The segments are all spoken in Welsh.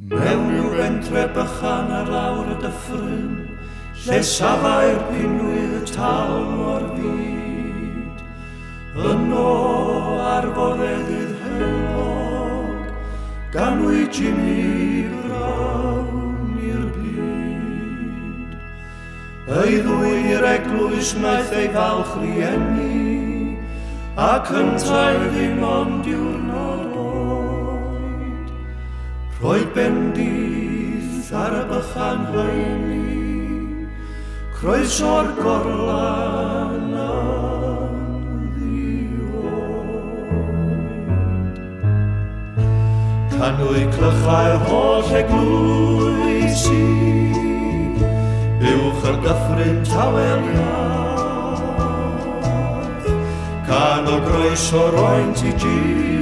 Mewn i'w bentre bychan ar lawr y dyffryn, lle safai'r pinwydd tal mor fyd. Yno ar foreddydd heulog, ganwy Jimmy Brown i'r byd. Ei ddwy'r eglwys wnaeth ei falch rieni, ac yntau'r ddim ond diwrnod oed. Roedd bendith ar y bychan heini, croeso'r gorlan am ddioed. Canwy clychau'r holl eglwysi, uwch yr dyffryn taweliaeth. Can o groeso roent i Jimmy,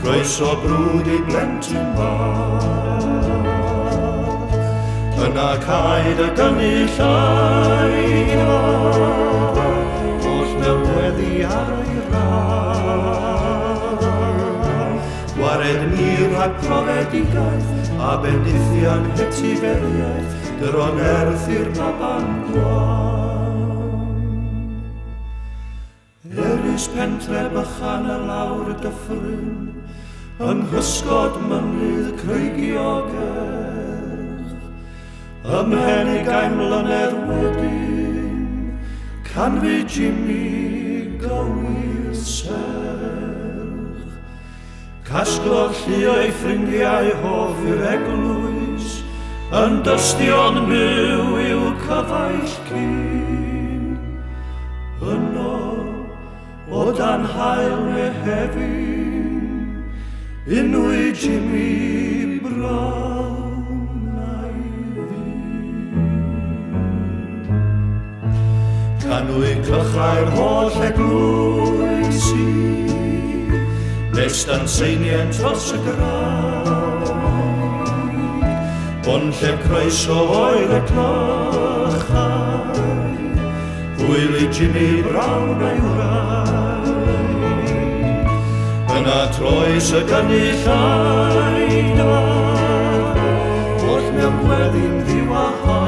croeso brwd i blentyn bach. Yna caed y gynulleidfa, oll mewn weddi ar ei rhan. Gwared mir rhag profedigaeth, a bendithian hetifeddiaeth, dron erthu'r baban gwan. Eris pentre bychan ar lawr y dyffryn, yng nghysgod mynydd creigiogech. Ymhen 20 mlynedd wedyn, canfu Jimmy gywir serch. Casglodd lluo'i ffrindiau hoff i'r eglwys, yn dystion myw i'w cyfaill cyn. Yno, o dan hael Mehefin, unwy Jimmy Brown a'i ddyn. Canwy clychau'r holl eglwysi, nes dan seinien dros y graig. Ond lle croeso oedd y clychau, hwyl i Jimmy Brown a'i wraig. Yna troes y gynulleidfa, oll mewn gweddi'n ddiwahar.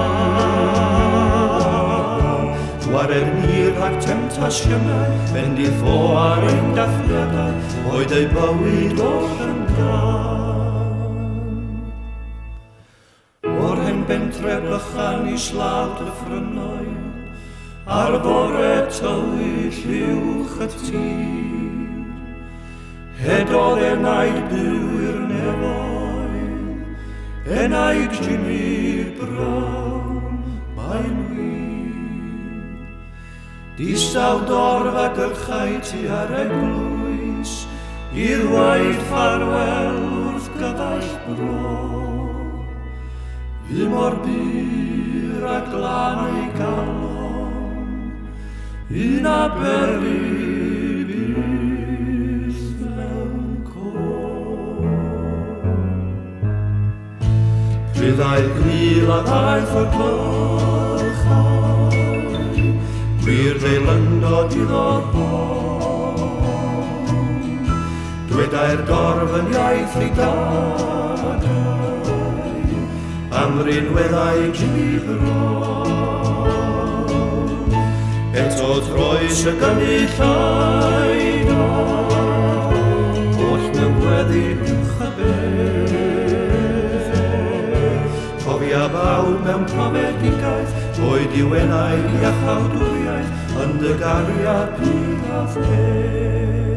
Gwared ni rhag temptasiynau, bendith o ar ein dathliadau, oedd ei bywyd oll yn dan. O'r hen bentre bychan i slaw dyffrynau, ar fore tywyll uwch y tîr. Hedodd enaid byw i'r nefoedd, enaid Jimmy Brown, mae'n wir. Distaw dorf ac yrchau ti ar eglwys, i ddweud ffarwel wrth gyfaill bro. Fu mor byr a glan ei galon, un a berli byth mewn côr. Rhyddai gril a ddaeth o'r glychau, gwir fe lyndod iddo'r bon. Dwedai'r dorf yn iaith ei dadau, am rinweddau Jimmy Brown. Eto troes y gynulleidfa, oll mewn gweddi uwch y beth. Cofia bawb mewn profedigaeth, oed i wenau iachawdwriaeth, yn dy gariad bydd a ffedd.